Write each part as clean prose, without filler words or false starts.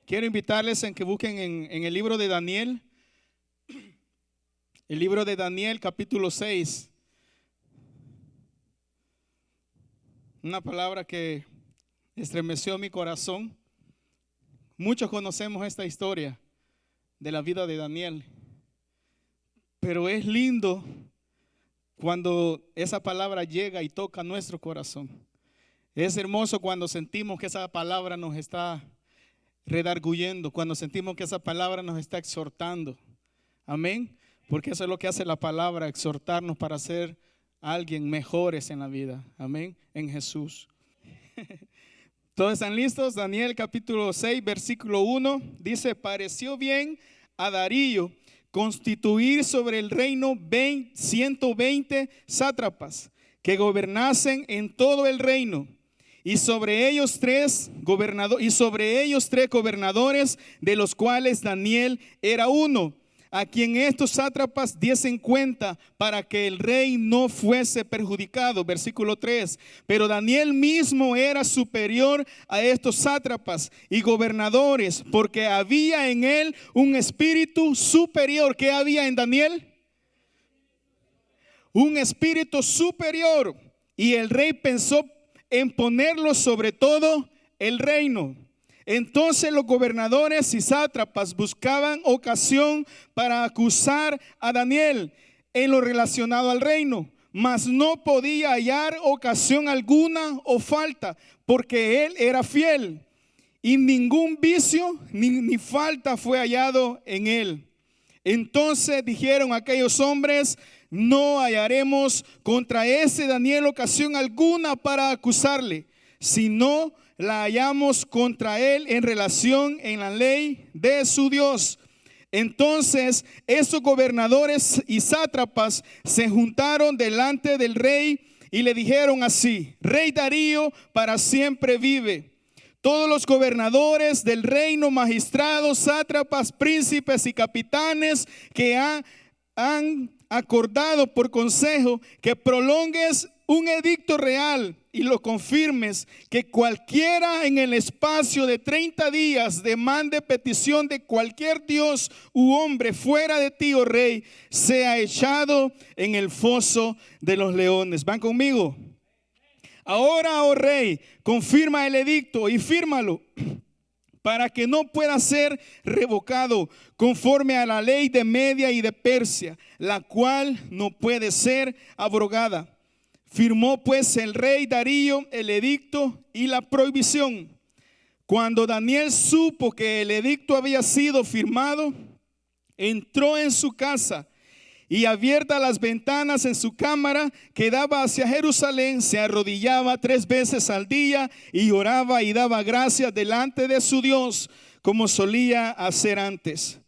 quiero invitarles a que busquen en el libro de Daniel, el libro de Daniel capítulo 6. Una palabra que estremeció mi corazón. Muchos conocemos esta historia de la vida de Daniel, pero es lindo cuando esa palabra llega y toca nuestro corazón. Es hermoso cuando sentimos que esa palabra nos está redarguyendo, cuando sentimos que esa palabra nos está exhortando. Amén. Porque eso es lo que hace la palabra, exhortarnos para ser alguien mejores en la vida. Amén. En Jesús. ¿Todos están listos? Daniel capítulo 6, versículo 1 dice: pareció bien a Darío constituir sobre el reino 120 sátrapas que gobernasen en todo el reino, y sobre ellos tres gobernadores, de los cuales Daniel era uno, a quien estos sátrapas diesen cuenta para que el rey no fuese perjudicado. Versículo 3. Pero Daniel mismo era superior a estos sátrapas y gobernadores, porque había en él un espíritu superior. ¿Qué había en Daniel? Un espíritu superior. Y el rey pensó en ponerlo sobre todo el reino. Entonces los gobernadores y sátrapas buscaban ocasión para acusar a Daniel en lo relacionado al reino, mas no podía hallar ocasión alguna o falta, porque él era fiel y ningún vicio ni falta fue hallado en él. Entonces dijeron aquellos hombres: no hallaremos contra ese Daniel ocasión alguna para acusarle, sino la hallamos contra él en relación en la ley de su Dios. Entonces esos gobernadores y sátrapas se juntaron delante del rey y le dijeron así: Rey Darío, para siempre vive. Todos los gobernadores del reino, magistrados, sátrapas, príncipes y capitanes que han acordado por consejo que prolongues un edicto real y lo confirmes, que cualquiera en el espacio de 30 días demande petición de cualquier dios u hombre fuera de ti, oh rey, sea echado en el foso de los leones. ¿Van conmigo? Ahora, oh rey, confirma el edicto y fírmalo, para que no pueda ser revocado, conforme a la ley de Media y de Persia, la cual no puede ser abrogada. Firmó pues el rey Darío el edicto y la prohibición. Cuando Daniel supo que el edicto había sido firmado, entró en su casa y, abiertas las ventanas en su cámara que daba hacia Jerusalén, se arrodillaba 3 veces al día y oraba y daba gracias delante de su Dios, como solía hacer antes.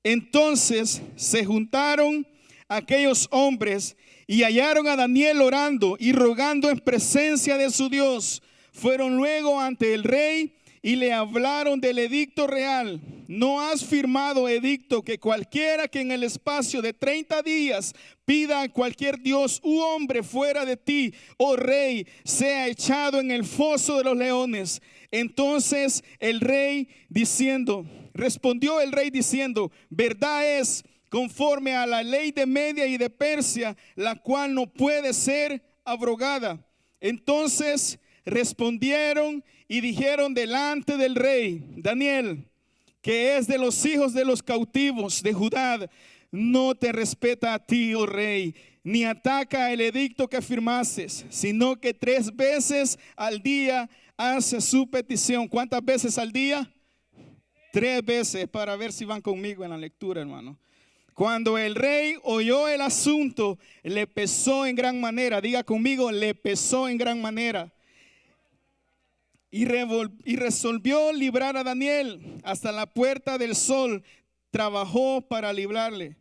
Entonces se juntaron aquellos hombres y hallaron a Daniel orando y rogando en presencia de su Dios. Fueron luego ante el rey y le hablaron del edicto real. No has firmado edicto que cualquiera que en el espacio de 30 días pida a cualquier dios u hombre fuera de ti, oh rey, sea echado en el foso de los leones. Entonces respondió el rey diciendo: verdad es, conforme a la ley de Media y de Persia, la cual no puede ser abrogada. Entonces respondieron y dijeron delante del rey: Daniel, que es de los hijos de los cautivos de Judá, no te respeta a ti, oh rey, ni ataca el edicto que firmases, sino que 3 veces al día hace su petición. ¿Cuántas veces al día? 3 veces, para ver si van conmigo en la lectura, hermano. Cuando el rey oyó el asunto, le pesó en gran manera. Diga conmigo: le pesó en gran manera. Y resolvió librar a Daniel hasta la puerta del sol. Trabajó para librarle.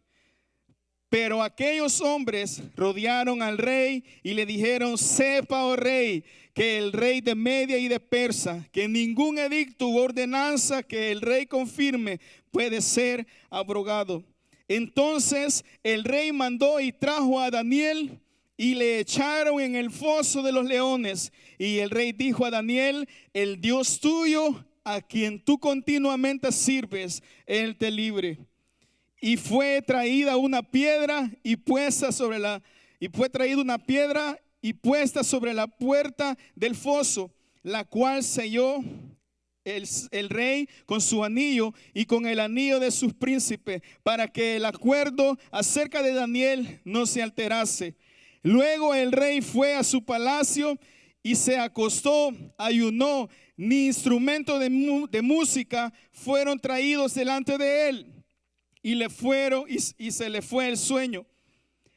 Pero aquellos hombres rodearon al rey y le dijeron: sepa, oh rey, que el rey de Media y de Persia, que ningún edicto u ordenanza que el rey confirme puede ser abrogado. Entonces el rey mandó y trajo a Daniel y le echaron en el foso de los leones. Y el rey dijo a Daniel: el Dios tuyo a quien tú continuamente sirves, Él te libre. Y fue traída una piedra y puesta sobre la puerta del foso, la cual selló el rey con su anillo y con el anillo de sus príncipes, para que el acuerdo acerca de Daniel no se alterase. Luego el rey fue a su palacio y se acostó, ayunó, ni instrumentos de música fueron traídos delante de él, y se le fue el sueño.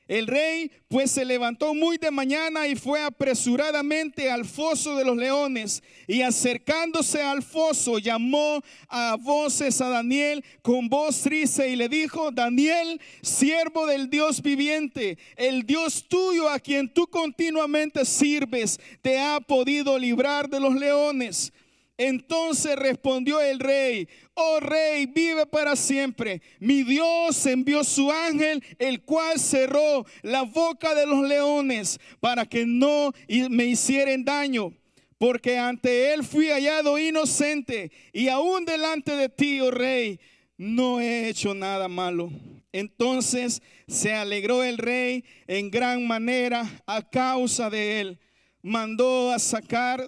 El rey pues se levantó muy de mañana y fue apresuradamente al foso de los leones, y acercándose al foso llamó a voces a Daniel con voz triste y le dijo: Daniel, siervo del Dios viviente, el Dios tuyo a quien tú continuamente sirves, te ha podido librar de los leones. Entonces respondió el rey: oh rey, vive para siempre. Mi Dios envió su ángel, el cual cerró la boca de los leones para que no me hicieran daño, porque ante él fui hallado inocente, y aún delante de ti, oh rey, no he hecho nada malo. Entonces se alegró el rey en gran manera a causa de él. Mandó sacar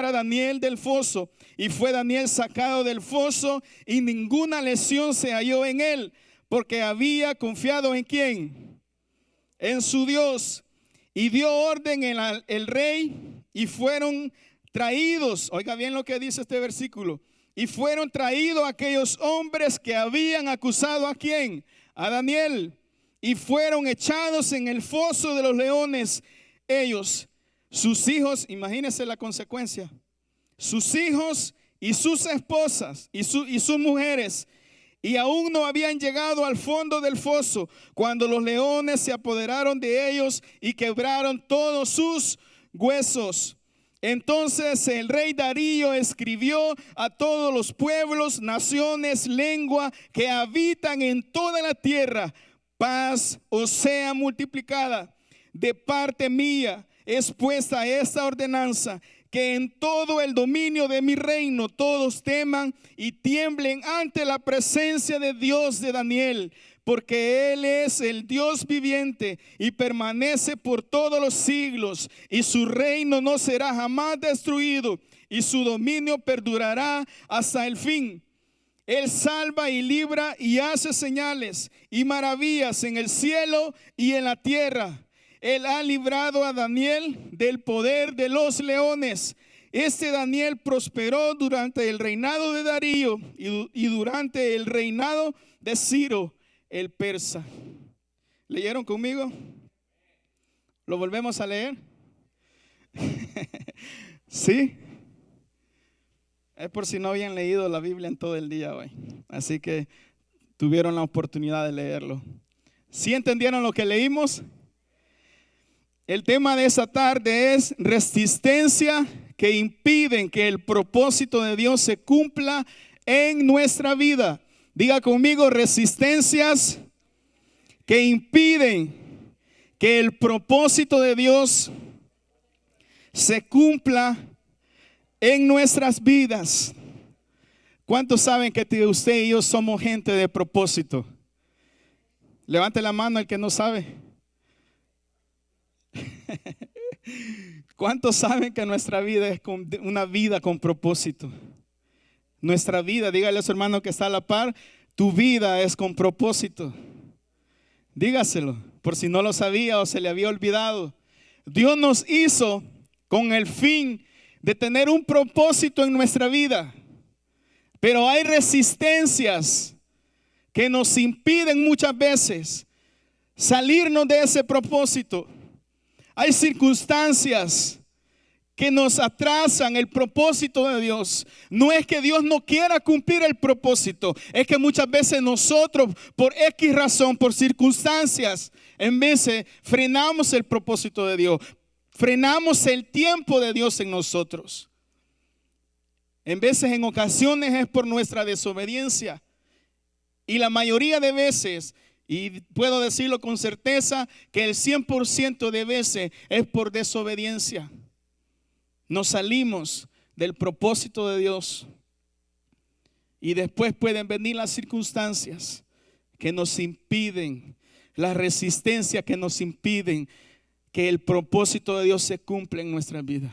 a Daniel del foso, y fue Daniel sacado del foso, y ninguna lesión se halló en él, porque había confiado ¿en quién? En su Dios. Y dio orden el rey, y fueron traídos, oiga bien lo que dice este versículo, y fueron traídos aquellos hombres que habían acusado ¿a quién? A Daniel, y fueron echados en el foso de los leones, ellos, sus hijos, imagínense la consecuencia, sus hijos y sus esposas y sus mujeres, y aún no habían llegado al fondo del foso cuando los leones se apoderaron de ellos y quebraron todos sus huesos. Entonces el rey Darío escribió a todos los pueblos, naciones, lengua que habitan en toda la tierra: paz os sea multiplicada. De parte mía es puesta esta ordenanza, que en todo el dominio de mi reino todos teman y tiemblen ante la presencia de Dios de Daniel, porque Él es el Dios viviente y permanece por todos los siglos, y su reino no será jamás destruido, y su dominio perdurará hasta el fin. Él salva y libra y hace señales y maravillas en el cielo y en la tierra. Él ha librado a Daniel del poder de los leones. Este Daniel prosperó durante el reinado de Darío y durante el reinado de Ciro el persa. ¿Leyeron conmigo? ¿Lo volvemos a leer? ¿Sí? Es por si no habían leído la Biblia en todo el día hoy. Así que tuvieron la oportunidad de leerlo. ¿Sí entendieron lo que leímos? El tema de esta tarde es resistencia que impiden que el propósito de Dios se cumpla en nuestra vida. Diga conmigo: resistencias que impiden que el propósito de Dios se cumpla en nuestras vidas. ¿Cuántos saben que usted y yo somos gente de propósito? Levante la mano el que no sabe. ¿Cuántos saben que nuestra vida es una vida con propósito? Nuestra vida, dígale a su hermano que está a la par: tu vida es con propósito. Dígaselo, por si no lo sabía o se le había olvidado. Dios nos hizo con el fin de tener un propósito en nuestra vida, pero hay resistencias que nos impiden muchas veces salirnos de ese propósito. Hay circunstancias que nos atrasan el propósito de Dios. No es que Dios no quiera cumplir el propósito, es que muchas veces nosotros, por X razón, por circunstancias, en veces frenamos el propósito de Dios, frenamos el tiempo de Dios en nosotros. En veces, en ocasiones, es por nuestra desobediencia, y la mayoría de veces, y puedo decirlo con certeza, que el 100% de veces es por desobediencia. Nos salimos del propósito de Dios Y después pueden venir las circunstancias que nos impiden, la resistencia que nos impiden que el propósito de Dios se cumpla en nuestras vidas.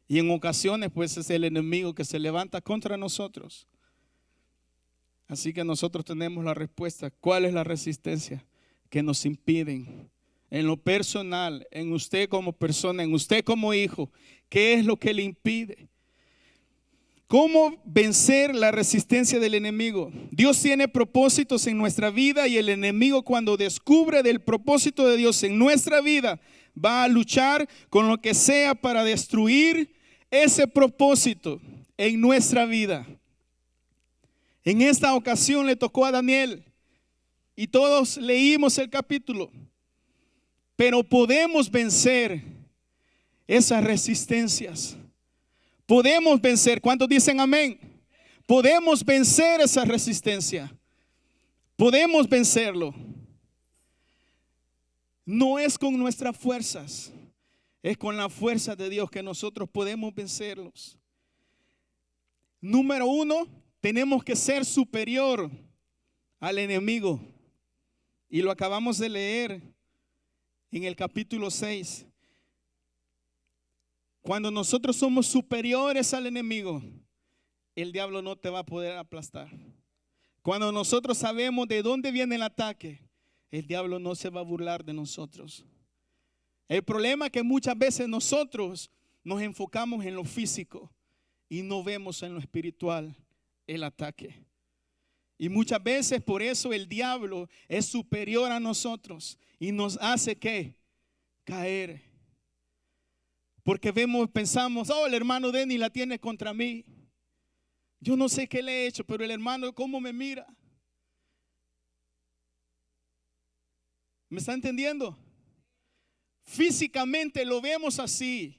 Y en ocasiones pues es el enemigo que se levanta contra nosotros. Así que nosotros tenemos la respuesta. ¿Cuál es la resistencia que nos impiden? En lo personal, en usted como persona, en usted como hijo, ¿qué es lo que le impide? ¿Cómo vencer la resistencia del enemigo? Dios tiene propósitos en nuestra vida y el enemigo, cuando descubre del propósito de Dios en nuestra vida, va a luchar con lo que sea para destruir ese propósito en nuestra vida. En esta ocasión le tocó a Daniel y todos leímos el capítulo, pero podemos vencer esas resistencias. Podemos vencer. ¿Cuántos dicen amén? Podemos vencer esa resistencia. Podemos vencerlo. No es con nuestras fuerzas, es con la fuerza de Dios que nosotros podemos vencerlos. Número 1, tenemos que ser superior al enemigo. Y lo acabamos de leer en el capítulo 6. Cuando nosotros somos superiores al enemigo, el diablo no te va a poder aplastar. Cuando nosotros sabemos de dónde viene el ataque, el diablo no se va a burlar de nosotros. El problema es que muchas veces nosotros nos enfocamos en lo físico y no vemos en lo espiritual el ataque. Y muchas veces por eso el diablo es superior a nosotros y nos hace ¿qué? Caer. Porque pensamos, el hermano Denny la tiene contra mí. Yo no sé qué le he hecho, pero el hermano cómo me mira. ¿Me está entendiendo? Físicamente lo vemos así.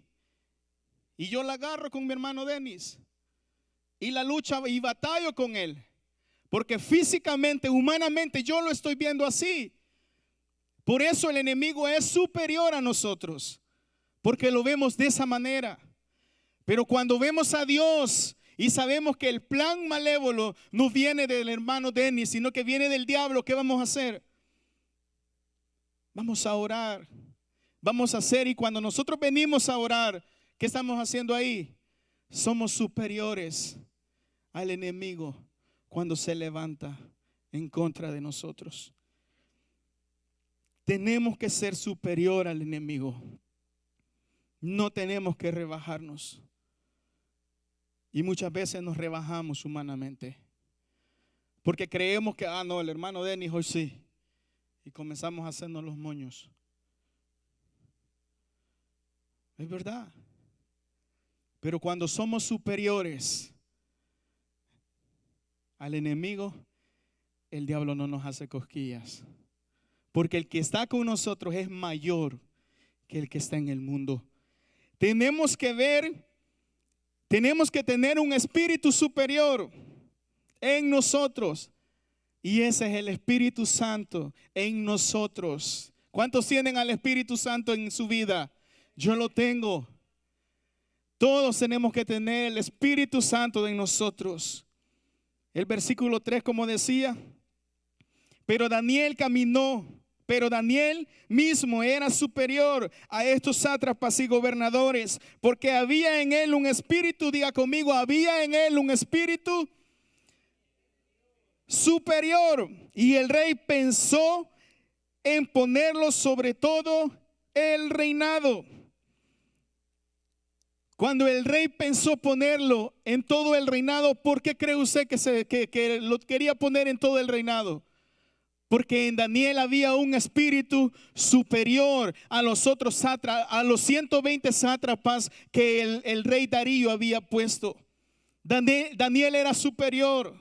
Y yo la agarro con mi hermano Denis. Y la lucha y batallo con él. Porque físicamente, humanamente yo lo estoy viendo así. Por eso el enemigo es superior a nosotros. Porque lo vemos de esa manera. Pero cuando vemos a Dios y sabemos que el plan malévolo no viene del hermano Denis, sino que viene del diablo, ¿qué vamos a hacer? Vamos a orar. Vamos a hacer, y cuando nosotros venimos a orar, ¿qué estamos haciendo ahí? Somos superiores al enemigo cuando se levanta en contra de nosotros. Tenemos que ser superior al enemigo. No tenemos que rebajarnos. Y muchas veces nos rebajamos humanamente. Porque creemos que, no, el hermano Denis hoy sí. Y comenzamos a hacernos los moños. Es verdad. Pero cuando somos superiores al enemigo, el diablo no nos hace cosquillas. Porque el que está con nosotros es mayor que el que está en el mundo. Tenemos que tener un espíritu superior en nosotros. Y ese es el Espíritu Santo en nosotros. ¿Cuántos tienen al Espíritu Santo en su vida? Yo lo tengo. Todos tenemos que tener el Espíritu Santo en nosotros. El versículo 3, como decía, pero Daniel mismo era superior a estos sátrapas y gobernadores, porque había en él un espíritu, diga conmigo, había en él un espíritu superior. Y el rey pensó en ponerlo sobre todo el reinado. Cuando el rey pensó ponerlo en todo el reinado, ¿por qué cree usted que lo quería poner en todo el reinado? Porque en Daniel había un espíritu superior a los otros sátrapas, a los 120 sátrapas que el rey Darío había puesto. Daniel era superior,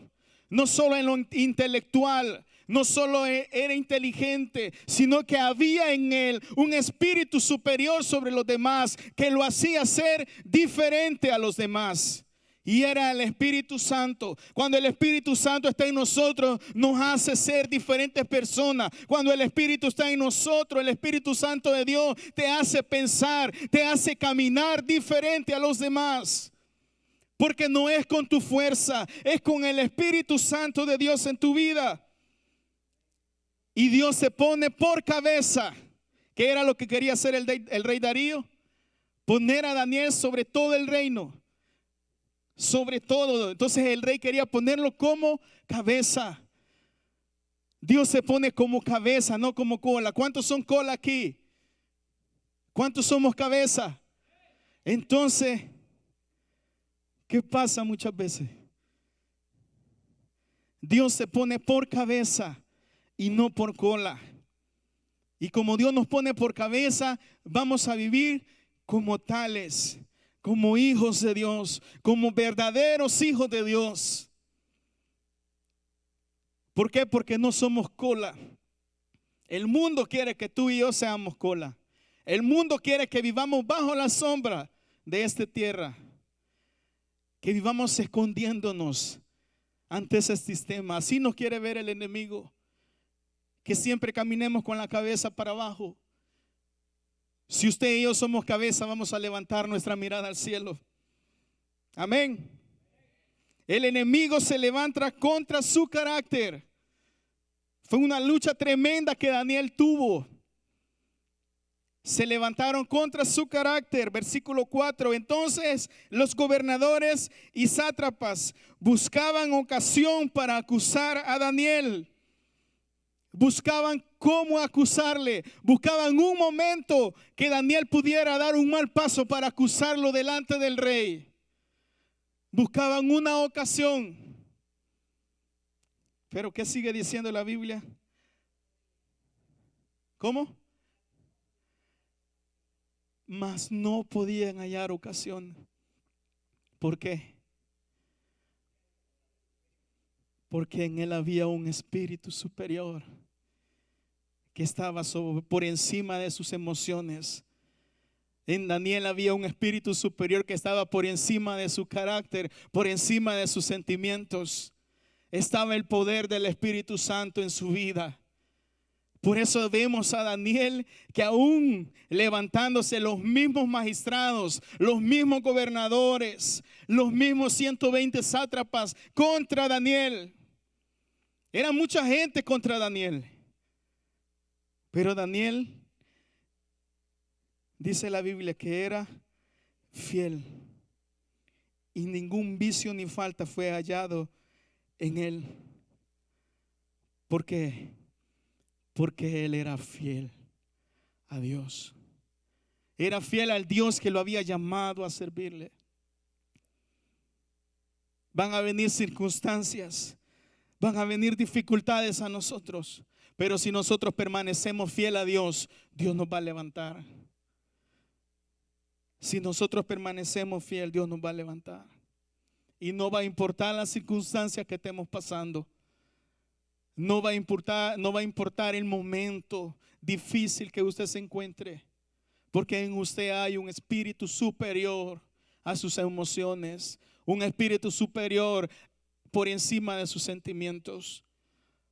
no solo en lo intelectual, no solo era inteligente, sino que había en él un espíritu superior sobre los demás que lo hacía ser diferente a los demás. Y era el Espíritu Santo. Cuando el Espíritu Santo está en nosotros, nos hace ser diferentes personas. Cuando el Espíritu está en nosotros, el Espíritu Santo de Dios te hace pensar, te hace caminar diferente a los demás. Porque no es con tu fuerza, es con el Espíritu Santo de Dios en tu vida. Y Dios se pone por cabeza. ¿Qué era lo que quería hacer el rey Darío? Poner a Daniel sobre todo el reino. Sobre todo. Entonces el rey quería ponerlo como cabeza. Dios se pone como cabeza, no como cola. ¿Cuántos son cola aquí? ¿Cuántos somos cabeza? Entonces, ¿qué pasa muchas veces? Dios se pone por cabeza y no por cola. Y como Dios nos pone por cabeza, vamos a vivir como tales, como hijos de Dios, como verdaderos hijos de Dios. ¿Por qué? Porque no somos cola. El mundo quiere que tú y yo seamos cola. El mundo quiere que vivamos bajo la sombra de esta tierra, que vivamos escondiéndonos ante ese sistema. Así nos quiere ver el enemigo, que siempre caminemos con la cabeza para abajo. Si usted y yo somos cabeza, vamos a levantar nuestra mirada al cielo. Amén. El enemigo se levanta contra su carácter. Fue una lucha tremenda que Daniel tuvo. Se levantaron contra su carácter. Versículo 4. Entonces los gobernadores y sátrapas buscaban ocasión para acusar a Daniel. Buscaban cómo acusarle. Buscaban un momento que Daniel pudiera dar un mal paso para acusarlo delante del rey. Buscaban una ocasión. Pero ¿qué sigue diciendo la Biblia? ¿Cómo? Mas no podían hallar ocasión. ¿Por qué? Porque en él había un espíritu superior que estaba por encima de sus emociones. En Daniel había un espíritu superior que estaba por encima de su carácter, por encima de sus sentimientos. Estaba el poder del Espíritu Santo en su vida. Por eso vemos a Daniel que aún levantándose los mismos magistrados, los mismos gobernadores, los mismos 120 sátrapas contra Daniel. Era mucha gente contra Daniel. Pero Daniel, dice la Biblia, que era fiel. Y ningún vicio ni falta fue hallado en él. ¿Por qué? Porque él era fiel a Dios. Era fiel al Dios que lo había llamado a servirle. Van a venir circunstancias, van a venir dificultades a nosotros, pero si nosotros permanecemos fiel a Dios, Dios nos va a levantar. Si nosotros permanecemos fiel, Dios nos va a levantar. Y no va a importar las circunstancias que estemos pasando. No va a importar el momento difícil que usted se encuentre, porque en usted hay un espíritu superior a sus emociones, un espíritu superior por encima de sus sentimientos,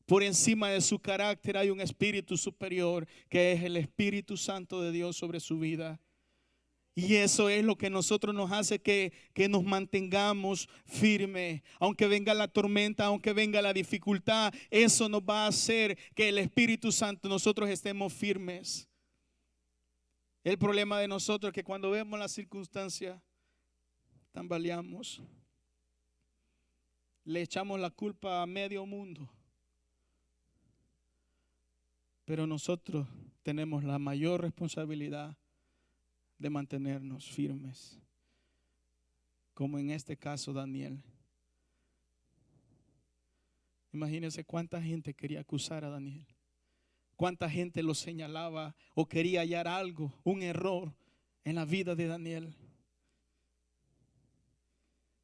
por encima de su carácter. Hay un espíritu superior que es el Espíritu Santo de Dios sobre su vida. Y eso es lo que nosotros nos hace que nos mantengamos firmes. Aunque venga la tormenta, aunque venga la dificultad, eso nos va a hacer que el Espíritu Santo, nosotros estemos firmes. El problema de nosotros es que cuando vemos la circunstancia, tambaleamos. Le echamos la culpa a medio mundo. Pero nosotros tenemos la mayor responsabilidad de mantenernos firmes, como en este caso Daniel. Imagínense cuánta gente quería acusar a Daniel, cuánta gente lo señalaba o quería hallar algo, un error en la vida de Daniel,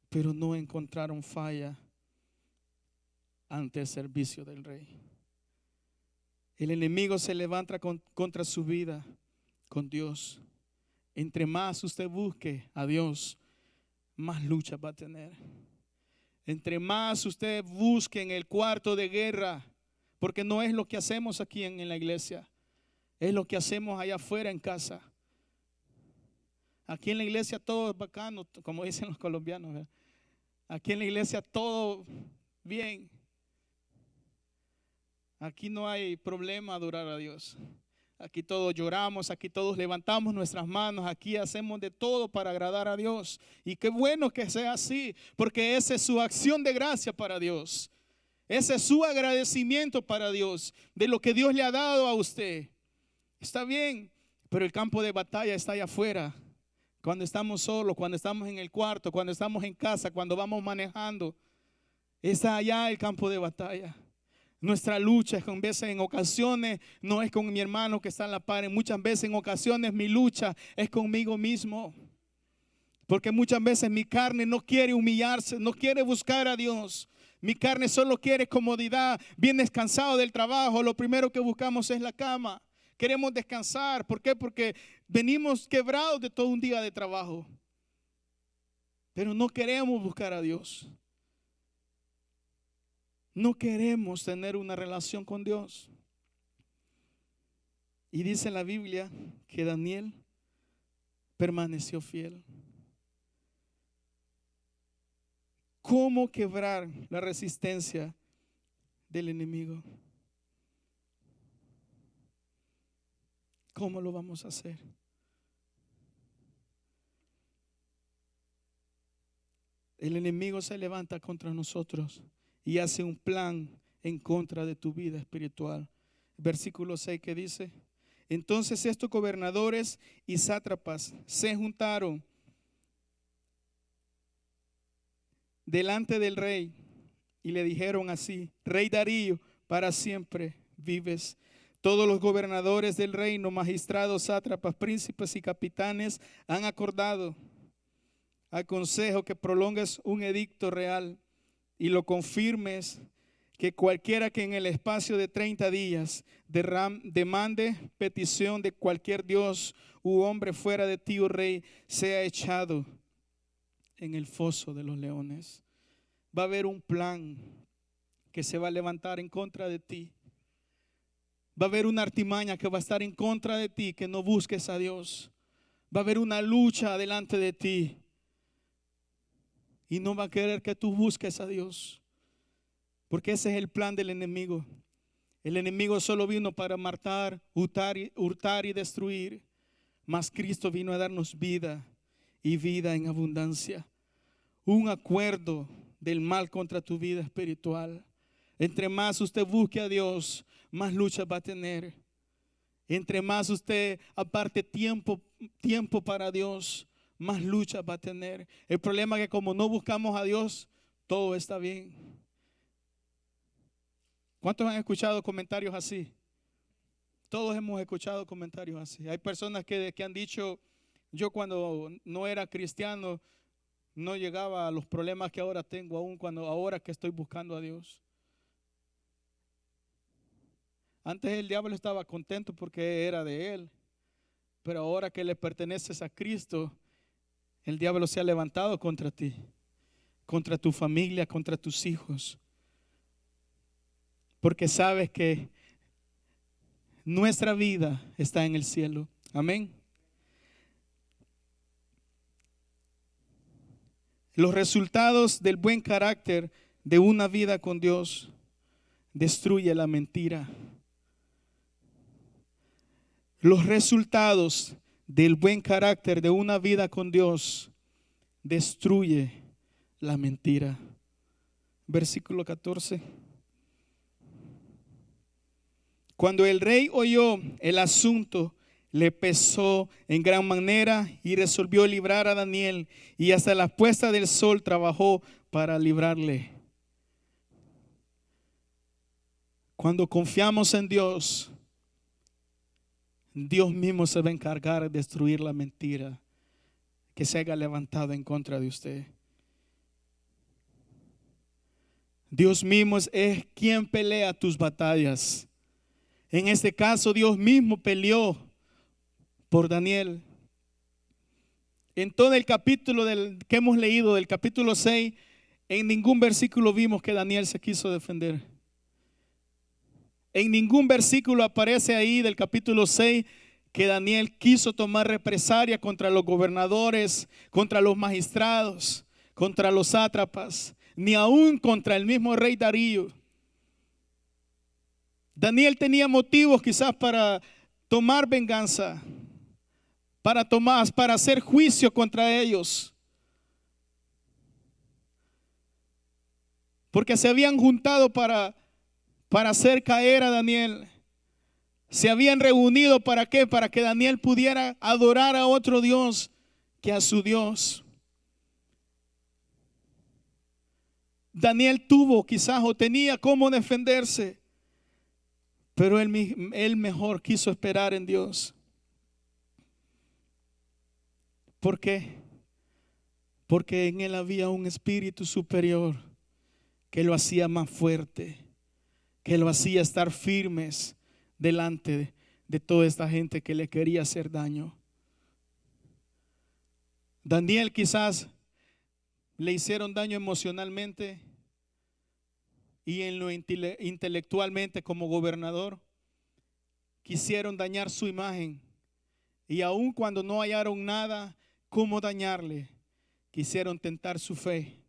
pero no encontraron falla ante el servicio del rey. El enemigo se levanta contra su vida con Dios. Entre más usted busque a Dios, más lucha va a tener. Entre más usted busque en el cuarto de guerra, porque no es lo que hacemos aquí en la iglesia, es lo que hacemos allá afuera en casa. Aquí en la iglesia todo es bacano, como dicen los colombianos, ¿verdad? Aquí en la iglesia todo bien. Aquí no hay problema adorar a Dios. Aquí todos lloramos, aquí todos levantamos nuestras manos, aquí hacemos de todo para agradar a Dios. Y qué bueno que sea así, porque esa es su acción de gracia para Dios. Ese es su agradecimiento para Dios de lo que Dios le ha dado a usted. Está bien, pero el campo de batalla está allá afuera. Cuando estamos solos, cuando estamos en el cuarto, cuando estamos en casa, cuando vamos manejando, está allá el campo de batalla. Nuestra lucha es veces, en ocasiones, no es con mi hermano que está en la par. Muchas veces, en ocasiones, mi lucha es conmigo mismo. Porque muchas veces mi carne no quiere humillarse, no quiere buscar a Dios. Mi carne solo quiere comodidad. Bien descansado del trabajo, lo primero que buscamos es la cama. Queremos descansar. ¿Por qué? Porque venimos quebrados de todo un día de trabajo. Pero no queremos buscar a Dios. No queremos tener una relación con Dios. Y dice la Biblia que Daniel permaneció fiel. ¿Cómo quebrar la resistencia del enemigo? ¿Cómo lo vamos a hacer? El enemigo se levanta contra nosotros y hace un plan en contra de tu vida espiritual. Versículo 6 que dice: entonces estos gobernadores y sátrapas se juntaron delante del rey y le dijeron así: Rey Darío, para siempre vives. Todos los gobernadores del reino, magistrados, sátrapas, príncipes y capitanes han acordado al consejo que prolongues un edicto real y lo confirmes, que cualquiera que en el espacio de 30 días demande petición de cualquier dios u hombre fuera de ti, oh rey, sea echado en el foso de los leones. Va a haber un plan que se va a levantar en contra de ti. Va a haber una artimaña que va a estar en contra de ti, que no busques a Dios. Va a haber una lucha delante de ti y no va a querer que tú busques a Dios, porque ese es el plan del enemigo. El enemigo solo vino para matar, hurtar y destruir, mas Cristo vino a darnos vida y vida en abundancia. Un acuerdo del mal contra tu vida espiritual. Entre más usted busque a Dios, más lucha va a tener. Entre más usted aparte tiempo para Dios, más lucha va a tener. El problema es que como no buscamos a Dios, todo está bien. ¿Cuántos han escuchado comentarios así? Todos hemos escuchado comentarios así. Hay personas que han dicho: yo cuando no era cristiano no llegaba a los problemas que ahora tengo, ahora que estoy buscando a Dios. Antes el diablo estaba contento porque era de él, pero ahora que le perteneces a Cristo, el diablo se ha levantado contra ti, contra tu familia, contra tus hijos, porque sabes que nuestra vida está en el cielo. Amén. Los resultados del buen carácter de una vida con Dios destruye la mentira. Los resultados del buen carácter de una vida con Dios destruye la mentira. Versículo 14. Cuando el rey oyó el asunto, le pesó en gran manera y resolvió librar a Daniel, y hasta la puesta del sol trabajó para librarle. Cuando confiamos en Dios, Dios mismo se va a encargar de destruir la mentira que se haya levantado en contra de usted. Dios mismo es quien pelea tus batallas. En este caso, Dios mismo peleó por Daniel. En todo el capítulo que hemos leído, del capítulo 6, en ningún versículo vimos que Daniel se quiso defender. En ningún versículo aparece ahí del capítulo 6 que Daniel quiso tomar represalia contra los gobernadores, contra los magistrados, contra los sátrapas, ni aún contra el mismo rey Darío. Daniel tenía motivos quizás para tomar venganza, para hacer juicio contra ellos. Porque se habían juntado para hacer caer a Daniel. Se habían reunido ¿para qué? Para que Daniel pudiera adorar a otro Dios que a su Dios. Daniel tuvo quizás o tenía cómo defenderse, pero él mejor quiso esperar en Dios. ¿Por qué? Porque en él había un espíritu superior que lo hacía más fuerte, que lo hacía estar firmes delante de toda esta gente que le quería hacer daño. Daniel quizás le hicieron daño emocionalmente y en lo intelectualmente como gobernador. Quisieron dañar su imagen y aun cuando no hallaron nada cómo dañarle, quisieron tentar su fe.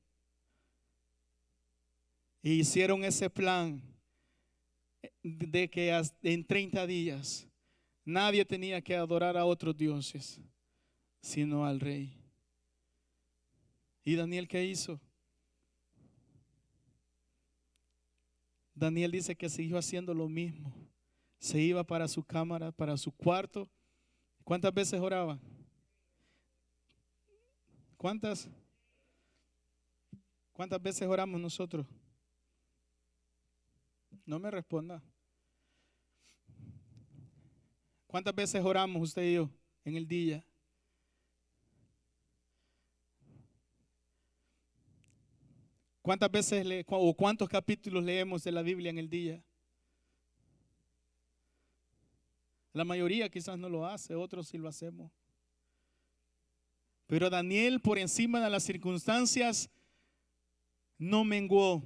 Y hicieron ese plan de que en 30 días nadie tenía que adorar a otros dioses, sino al rey. ¿Y Daniel qué hizo? Daniel dice que siguió haciendo lo mismo. Se iba para su cámara, para su cuarto. ¿Cuántas veces oraba? ¿Cuántas veces oramos nosotros? No me responda. ¿Cuántas veces oramos usted y yo en el día? ¿Cuántas veces o cuántos capítulos leemos de la Biblia en el día? La mayoría quizás no lo hace, otros sí lo hacemos. Pero Daniel, por encima de las circunstancias, no menguó,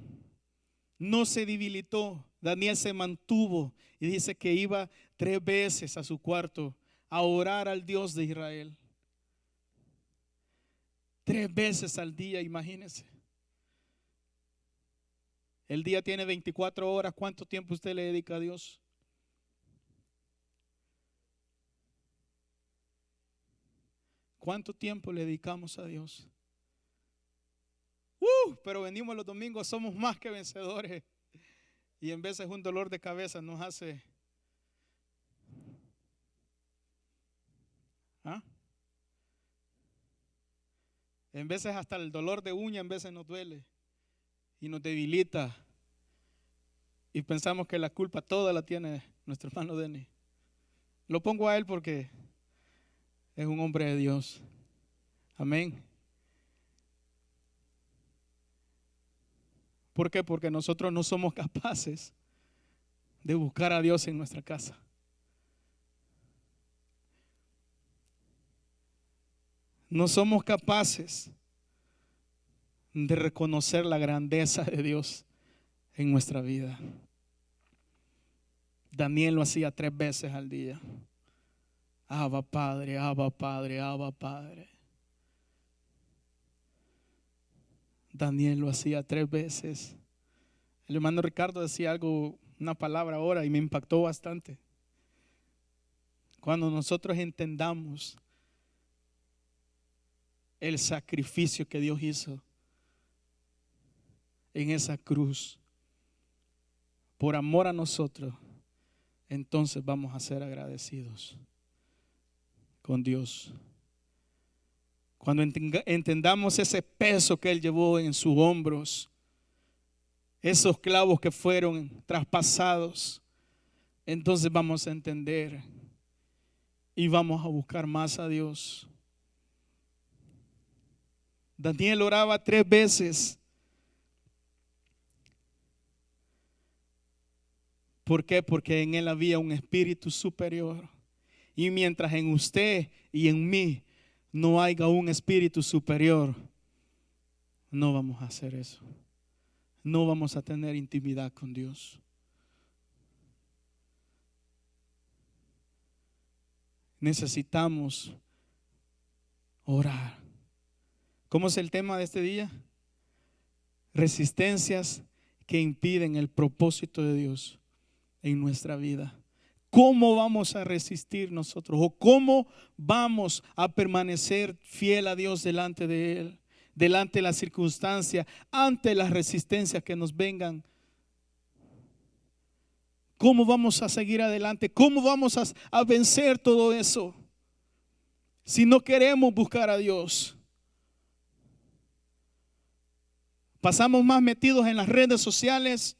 no se debilitó. Daniel se mantuvo y dice que iba 3 veces a su cuarto a orar al Dios de Israel. 3 veces al día, imagínense. El día tiene 24 horas. ¿Cuánto tiempo usted le dedica a Dios? ¿Cuánto tiempo le dedicamos a Dios? Pero venimos los domingos, somos más que vencedores. Y en veces un dolor de cabeza nos hace... En veces hasta el dolor de uña en veces nos duele y nos debilita. Y pensamos que la culpa toda la tiene nuestro hermano Denny. Lo pongo a él porque es un hombre de Dios. Amén. ¿Por qué? Porque nosotros no somos capaces de buscar a Dios en nuestra casa. No somos capaces de reconocer la grandeza de Dios en nuestra vida. Daniel lo hacía 3 veces al día. Abba Padre, Abba Padre, Abba Padre. Daniel lo hacía 3 veces. El hermano Ricardo decía algo, una palabra ahora, y me impactó bastante. Cuando nosotros entendamos el sacrificio que Dios hizo en esa cruz por amor a nosotros, entonces vamos a ser agradecidos con Dios. Cuando entendamos ese peso que Él llevó en sus hombros, esos clavos que fueron traspasados, entonces vamos a entender y vamos a buscar más a Dios. Daniel oraba 3 veces. ¿Por qué? Porque en él había un espíritu superior. Y mientras en usted y en mí no haya un espíritu superior, no vamos a hacer eso. No vamos a tener intimidad con Dios. Necesitamos orar ¿Cómo es el tema de este día? Resistencias que impiden el propósito de Dios en nuestra vida. ¿Cómo vamos a resistir nosotros? ¿O cómo vamos a permanecer fiel a Dios delante de Él? Delante de las circunstancias, ante las resistencias que nos vengan. ¿Cómo vamos a seguir adelante? ¿Cómo vamos a vencer todo eso? Si no queremos buscar a Dios. Pasamos más metidos en las redes sociales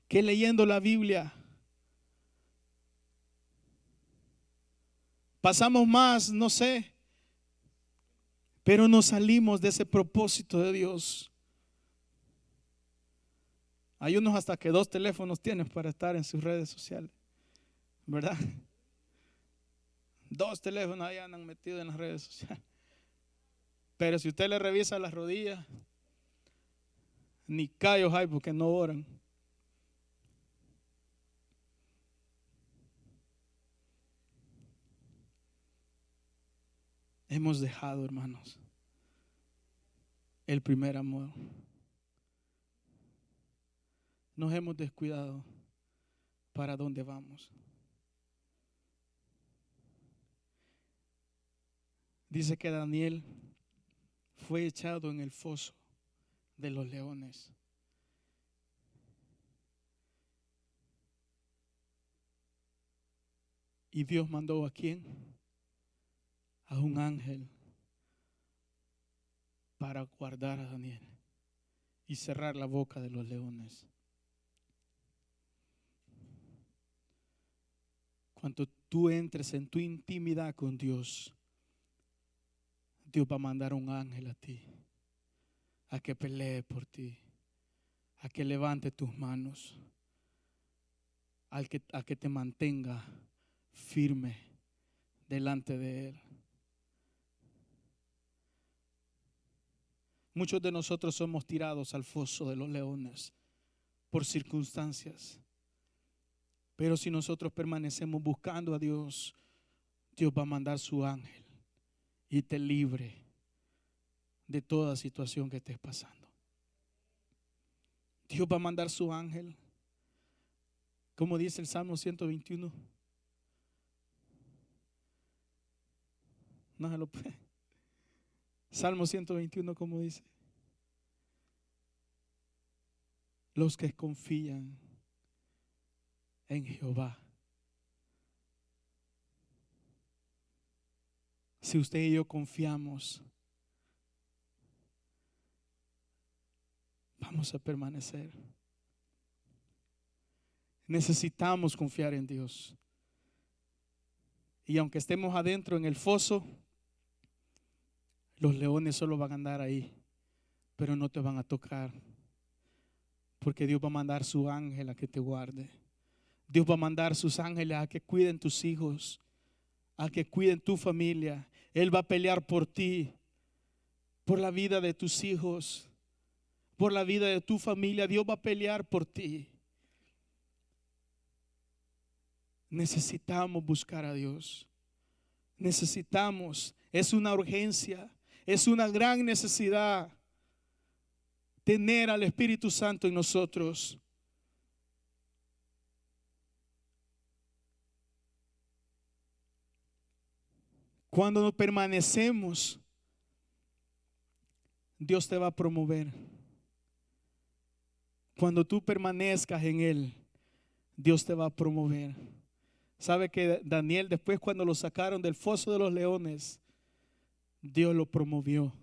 que leyendo la Biblia. Pasamos más, no sé, pero nos salimos de ese propósito de Dios. Hay unos hasta que 2 teléfonos tienen para estar en sus redes sociales, ¿verdad? 2 teléfonos ahí andan metidos en las redes sociales. Pero si usted le revisa las rodillas, ni callos hay porque no oran. Hemos dejado, hermanos, el primer amor. Nos hemos descuidado para dónde vamos. Dice que Daniel fue echado en el foso de los leones. Y Dios mandó ¿a quién? A un ángel para guardar a Daniel y cerrar la boca de los leones. Cuando tú entres en tu intimidad con Dios, Dios va a mandar un ángel a ti, a que pelee por ti, a que levante tus manos, a que te mantenga firme delante de Él. Muchos de nosotros somos tirados al foso de los leones por circunstancias. Pero si nosotros permanecemos buscando a Dios, Dios va a mandar su ángel y te libre de toda situación que estés pasando. Dios va a mandar su ángel. Como dice el Salmo 121. No se lo puede. Salmo 121, como dice: los que confían en Jehová. Si usted y yo confiamos, vamos a permanecer. Necesitamos confiar en Dios. Y aunque estemos adentro en el foso, los leones solo van a andar ahí, pero no te van a tocar, porque Dios va a mandar su ángel a que te guarde. Dios va a mandar sus ángeles a que cuiden tus hijos, a que cuiden tu familia. Él va a pelear por ti, por la vida de tus hijos, por la vida de tu familia. Dios va a pelear por ti. Necesitamos buscar a Dios. Necesitamos, es una urgencia, es una gran necesidad tener al Espíritu Santo en nosotros. Cuando nos permanecemos, Dios te va a promover. Cuando tú permanezcas en Él, Dios te va a promover. ¿Sabe que Daniel, después cuando lo sacaron del foso de los leones, Dios lo promovió?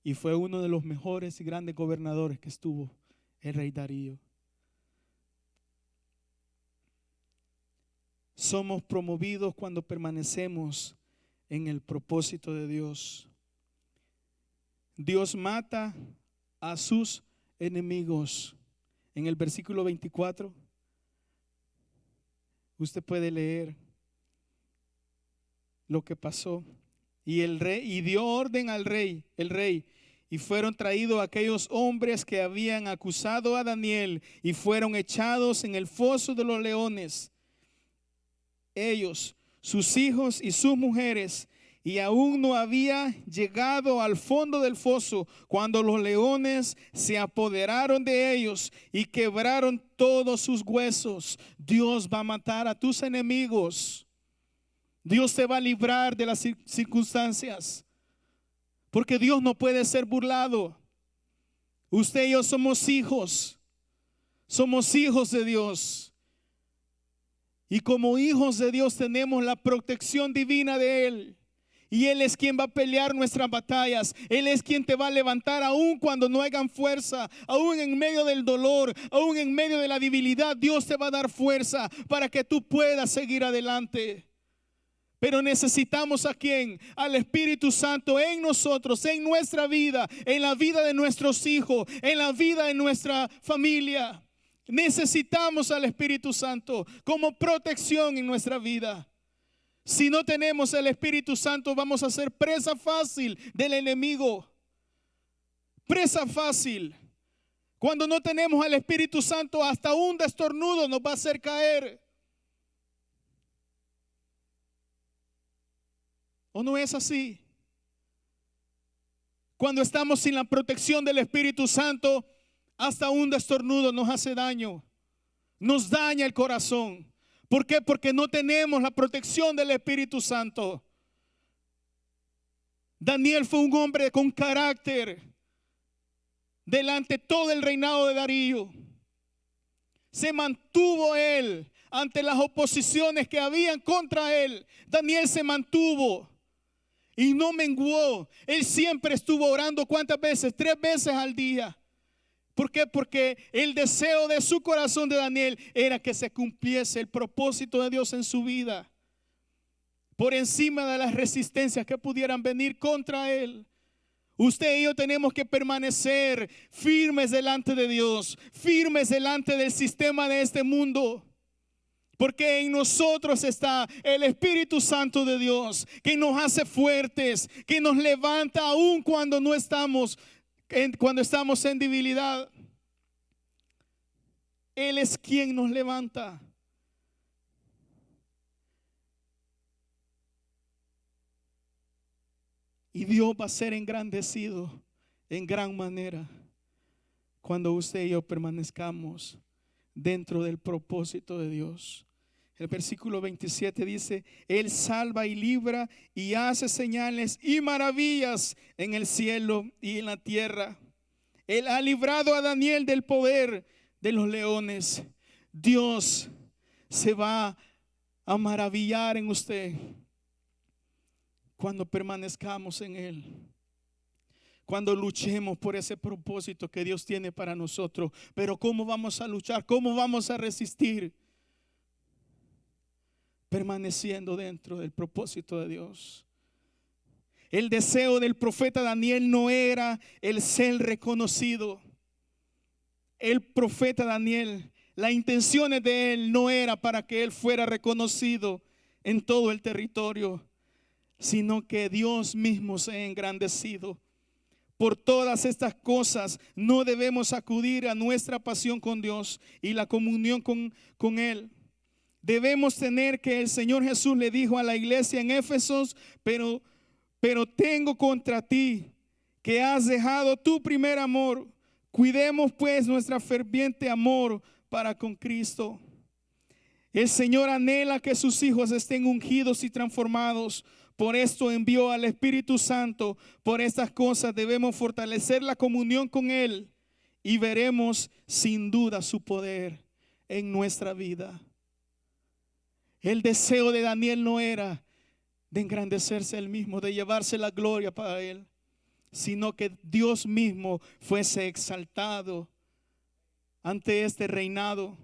Y fue uno de los mejores y grandes gobernadores que estuvo el rey Darío. Somos promovidos cuando permanecemos en el propósito de Dios. Dios mata a sus enemigos. En el versículo 24, usted puede leer lo que pasó. Y el rey, y dio orden al rey, el rey, y fueron traídos aquellos hombres que habían acusado a Daniel y fueron echados en el foso de los leones. Ellos, sus hijos y sus mujeres, y aún no había llegado al fondo del foso cuando los leones se apoderaron de ellos y quebraron todos sus huesos. Dios va a matar a tus enemigos. Dios te va a librar de las circunstancias, porque Dios no puede ser burlado. Usted y yo somos hijos de Dios. Y como hijos de Dios tenemos la protección divina de Él. Y Él es quien va a pelear nuestras batallas. Él es quien te va a levantar aún cuando no hagan fuerza, aún en medio del dolor, aún en medio de la debilidad. Dios te va a dar fuerza para que tú puedas seguir adelante. Pero necesitamos ¿a quién? Al Espíritu Santo en nosotros, en nuestra vida, en la vida de nuestros hijos, en la vida de nuestra familia. Necesitamos al Espíritu Santo como protección en nuestra vida. Si no tenemos el Espíritu Santo, vamos a ser presa fácil del enemigo. Presa fácil. Cuando no tenemos al Espíritu Santo, hasta un destornudo nos va a hacer caer. ¿O no es así? Cuando estamos sin la protección del Espíritu Santo, hasta un destornudo nos hace daño. Nos daña el corazón. ¿Por qué? Porque no tenemos la protección del Espíritu Santo. Daniel fue un hombre con carácter delante de todo el reinado de Darío. Se mantuvo él ante las oposiciones que habían contra él. Daniel se mantuvo y no menguó. Él siempre estuvo orando, ¿cuántas veces? 3 veces al día. ¿Por qué? Porque el deseo de su corazón de Daniel era que se cumpliese el propósito de Dios en su vida, por encima de las resistencias que pudieran venir contra él. Usted y yo tenemos que permanecer firmes delante de Dios, firmes delante del sistema de este mundo, porque en nosotros está el Espíritu Santo de Dios, que nos hace fuertes, que nos levanta aún cuando no estamos cuando estamos en debilidad. Él es quien nos levanta. Y Dios va a ser engrandecido en gran manera cuando usted y yo permanezcamos dentro del propósito de Dios. El versículo 27 dice: Él salva y libra y hace señales y maravillas en el cielo y en la tierra. Él ha librado a Daniel del poder de los leones. Dios se va a maravillar en usted cuando permanezcamos en Él, cuando luchemos por ese propósito que Dios tiene para nosotros. Pero ¿cómo vamos a luchar? ¿Cómo vamos a resistir? Permaneciendo dentro del propósito de Dios. El deseo del profeta Daniel no era el ser reconocido. El profeta Daniel, las intenciones de él no era para que él fuera reconocido en todo el territorio, sino que Dios mismo se ha engrandecido. Por todas estas cosas no debemos acudir a nuestra pasión con Dios y la comunión con Él. Debemos tener que el Señor Jesús le dijo a la iglesia en Éfesos: pero tengo contra ti que has dejado tu primer amor. Cuidemos pues nuestra ferviente amor para con Cristo. El Señor anhela que sus hijos estén ungidos y transformados. Por esto envió al Espíritu Santo. Por estas cosas debemos fortalecer la comunión con Él y veremos sin duda su poder en nuestra vida. El deseo de Daniel no era de engrandecerse él mismo, de llevarse la gloria para él, sino que Dios mismo fuese exaltado ante este reinado.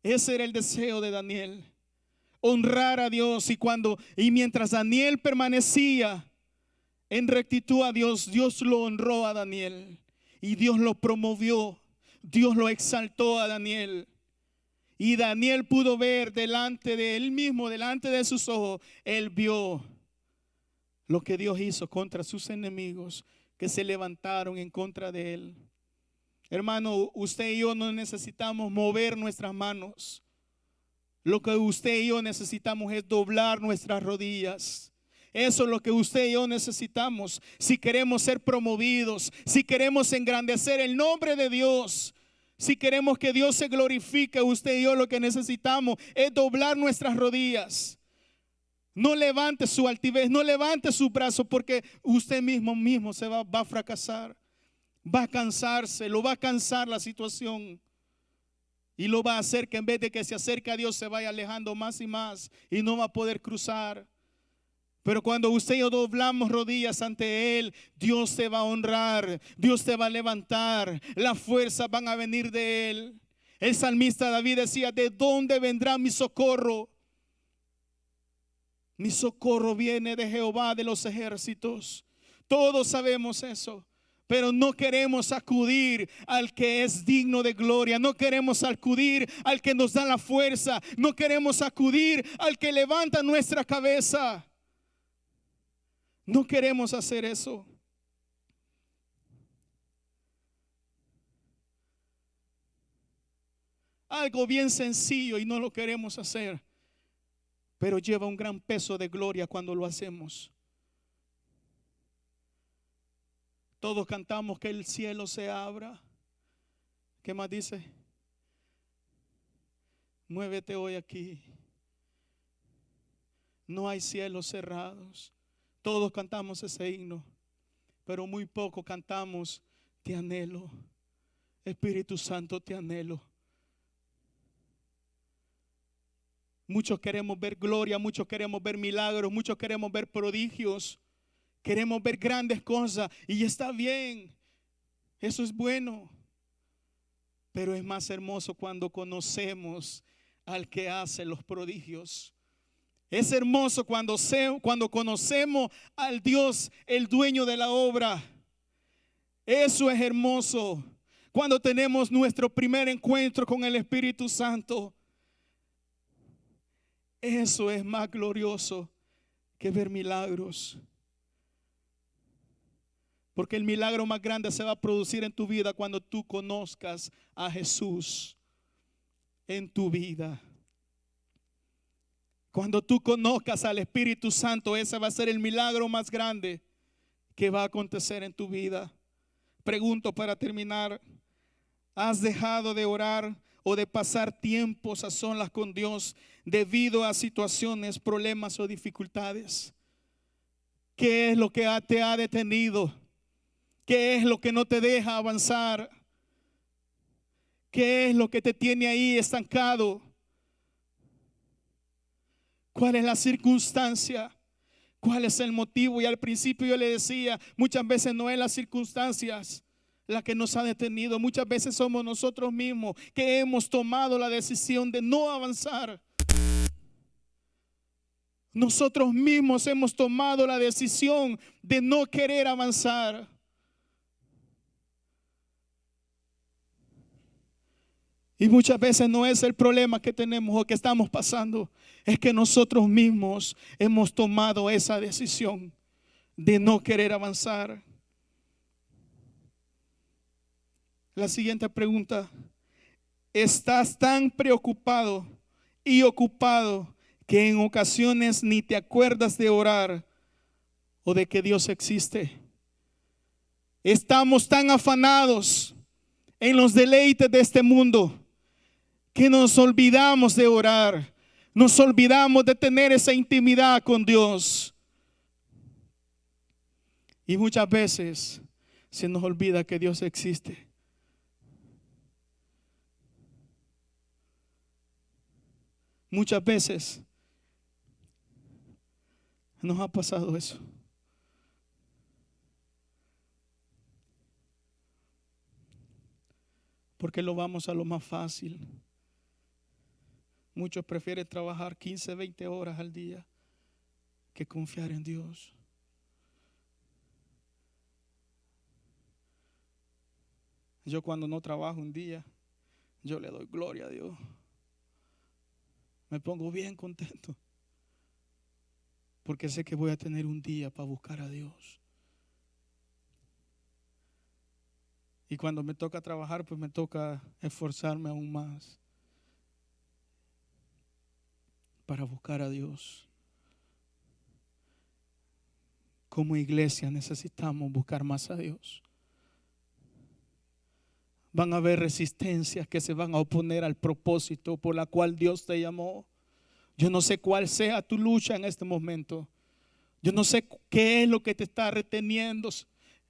Ese era el deseo de Daniel, honrar a Dios. Y mientras Daniel permanecía en rectitud a Dios, Dios lo honró a Daniel y Dios lo promovió, Dios lo exaltó a Daniel. Y Daniel pudo ver delante de él mismo, delante de sus ojos, él vio lo que Dios hizo contra sus enemigos que se levantaron en contra de él. Hermano, usted y yo no necesitamos mover nuestras manos. Lo que usted y yo necesitamos es doblar nuestras rodillas Eso es lo que usted y yo necesitamos. Si queremos ser promovidos, si queremos engrandecer el nombre de Dios, si queremos que Dios se glorifique, usted y yo lo que necesitamos es doblar nuestras rodillas. No levante su altivez, no levante su brazo, porque usted mismo se va a fracasar. Va a cansarse, lo va a cansar la situación. Y lo va a hacer que en vez de que se acerque a Dios se vaya alejando más y más y no va a poder cruzar. Pero cuando usted y yo doblamos rodillas ante Él, Dios te va a honrar, Dios te va a levantar, las fuerzas van a venir de Él. El salmista David decía: ¿de dónde vendrá mi socorro? Mi socorro viene de Jehová de los ejércitos. Todos sabemos eso. Pero no queremos acudir al que es digno de gloria. No queremos acudir al que nos da la fuerza. No queremos acudir al que levanta nuestra cabeza. No queremos hacer eso. Algo bien sencillo y no lo queremos hacer. Pero lleva un gran peso de gloria cuando lo hacemos. Todos cantamos que el cielo se abra. ¿Qué más dice? Muévete hoy aquí. No hay cielos cerrados. Todos cantamos ese himno, pero muy poco cantamos: te anhelo, Espíritu Santo, te anhelo. Muchos queremos ver gloria, muchos queremos ver milagros, muchos queremos ver prodigios. Queremos ver grandes cosas y está bien, eso es bueno. Pero es más hermoso cuando conocemos al que hace los prodigios. Es hermoso cuando conocemos al Dios, el dueño de la obra. Eso es hermoso. Cuando tenemos nuestro primer encuentro con el Espíritu Santo. Eso es más glorioso que ver milagros. Porque el milagro más grande se va a producir en tu vida cuando tú conozcas a Jesús en tu vida. Cuando tú conozcas al Espíritu Santo, ese va a ser el milagro más grande que va a acontecer en tu vida. Pregunto para terminar: ¿has dejado de orar o de pasar tiempos a solas con Dios debido a situaciones, problemas o dificultades? ¿Qué es lo que te ha detenido? ¿Qué es lo que no te deja avanzar? ¿Qué es lo que te tiene ahí estancado? ¿Cuál es la circunstancia? ¿Cuál es el motivo? Y al principio yo le decía, muchas veces no es las circunstancias la que nos ha detenido. Muchas veces somos nosotros mismos que hemos tomado la decisión de no avanzar. Nosotros mismos hemos tomado la decisión de no querer avanzar. Y muchas veces no es el problema que tenemos o que estamos pasando, es que nosotros mismos hemos tomado esa decisión de no querer avanzar. La siguiente pregunta: ¿estás tan preocupado y ocupado que en ocasiones ni te acuerdas de orar o de que Dios existe? Estamos tan afanados en los deleites de este mundo que nos olvidamos de orar, nos olvidamos de tener esa intimidad con Dios. Y muchas veces se nos olvida que Dios existe. Muchas veces nos ha pasado eso. Porque lo vamos a lo más fácil. Muchos prefieren trabajar 15, 20 horas al día que confiar en Dios. Yo cuando no trabajo un día, yo le doy gloria a Dios. Me pongo bien contento. Porque sé que voy a tener un día para buscar a Dios. Y cuando me toca trabajar, pues me toca esforzarme aún más para buscar a Dios. Como iglesia necesitamos buscar más a Dios. Van a haber resistencias que se van a oponer al propósito por la cual Dios te llamó. Yo no sé cuál sea tu lucha en este momento. Yo no sé qué es lo que te está reteniendo.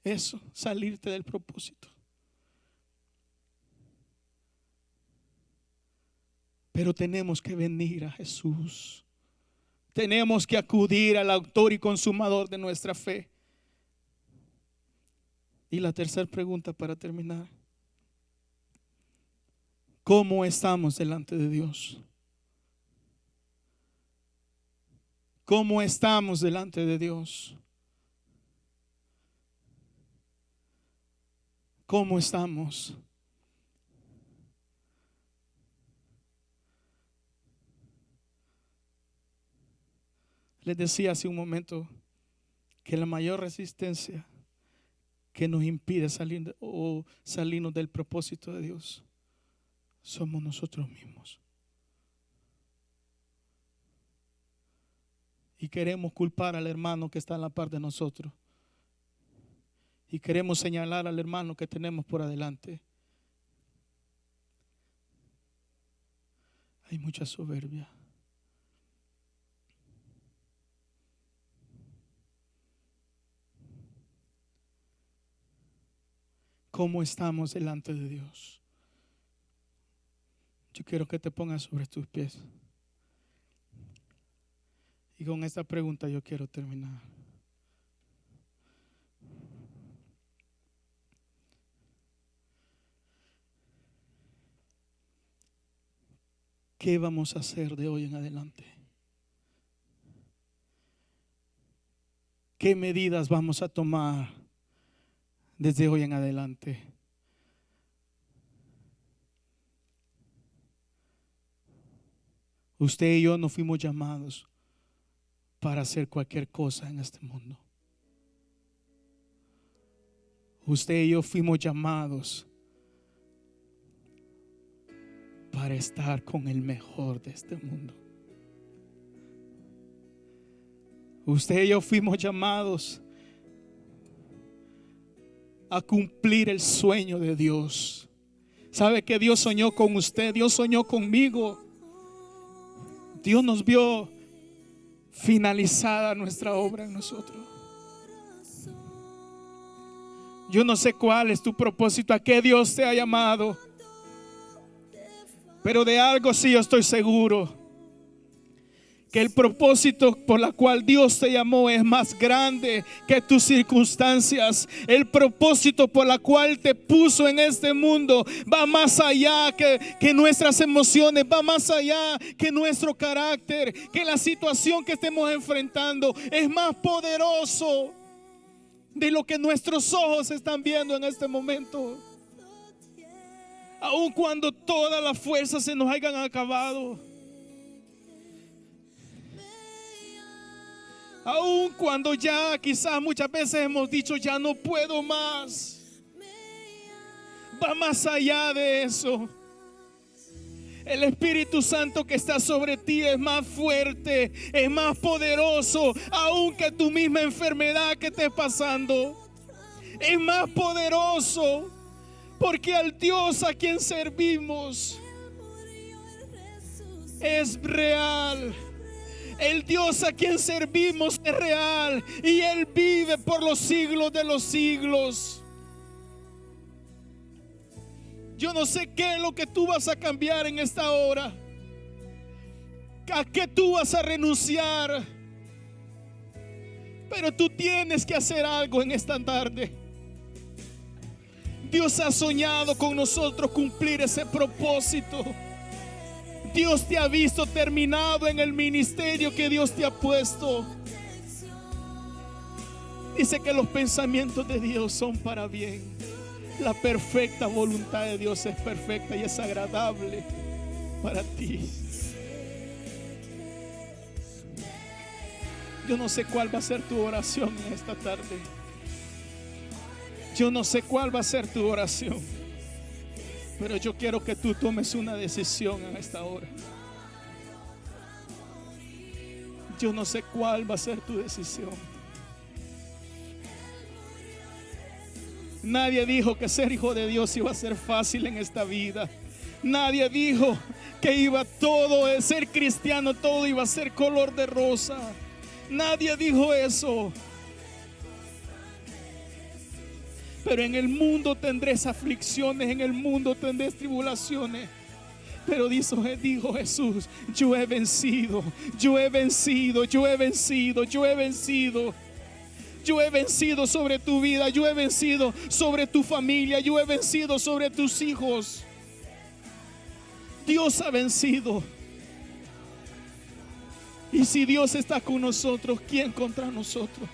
Eso, salirte del propósito. Pero tenemos que venir a Jesús. Tenemos que acudir al autor y consumador de nuestra fe. Y la tercera pregunta para terminar: ¿cómo estamos delante de Dios? ¿Cómo estamos delante de Dios? ¿Cómo estamos? Les decía hace un momento que la mayor resistencia que nos impide salirnos del propósito de Dios somos nosotros mismos. Y queremos culpar al hermano que está a la par de nosotros. Y queremos señalar al hermano que tenemos por adelante. Hay mucha soberbia. ¿Cómo estamos delante de Dios? Yo quiero que te pongas sobre tus pies. Y con esta pregunta yo quiero terminar. ¿Qué vamos a hacer de hoy en adelante? ¿Qué medidas vamos a tomar desde hoy en adelante? Usted y yo no fuimos llamados para hacer cualquier cosa en este mundo. Usted y yo fuimos llamados para estar con el mejor de este mundo. Usted y yo fuimos llamados a cumplir el sueño de Dios. ¿Sabe que Dios soñó con usted? Dios soñó conmigo. Dios nos vio finalizada nuestra obra en nosotros. Yo no sé cuál es tu propósito, a qué Dios te ha llamado, pero de algo sí yo estoy seguro: que el propósito por la cual Dios te llamó es más grande que tus circunstancias. El propósito por la cual te puso en este mundo va más allá que nuestras emociones, va más allá que nuestro carácter, que la situación que estemos enfrentando. Es más poderoso de lo que nuestros ojos están viendo en este momento. Aun cuando todas las fuerzas se nos hayan acabado, aun cuando ya quizás muchas veces hemos dicho ya no puedo más, va más allá de eso. El Espíritu Santo que está sobre ti es más fuerte, es más poderoso, aun que tu misma enfermedad que estés pasando. Es más poderoso, porque al Dios a quien servimos es real. El Dios a quien servimos es real y Él vive por los siglos de los siglos. Yo no sé qué es lo que tú vas a cambiar en esta hora, a qué tú vas a renunciar, pero tú tienes que hacer algo en esta tarde. Dios ha soñado con nosotros cumplir ese propósito. Dios te ha visto terminado en el ministerio que Dios te ha puesto. Dice que los pensamientos de Dios son para bien. La perfecta voluntad de Dios es perfecta y es agradable para ti. Yo no sé cuál va a ser tu oración en esta tarde. Yo no sé cuál va a ser tu oración, pero yo quiero que tú tomes una decisión en esta hora. Yo no sé cuál va a ser tu decisión, Nadie dijo que ser hijo de Dios iba a ser fácil en esta vida. Nadie dijo que iba todo, ser cristiano, todo iba a ser color de rosa. Nadie dijo eso. Pero en el mundo tendréis aflicciones, en el mundo tendréis tribulaciones. Pero dijo Jesús, yo he vencido, yo he vencido, yo he vencido, yo he vencido. Yo he vencido sobre tu vida, yo he vencido sobre tu familia, yo he vencido sobre tus hijos. Dios ha vencido. Y si Dios está con nosotros, ¿quién contra nosotros?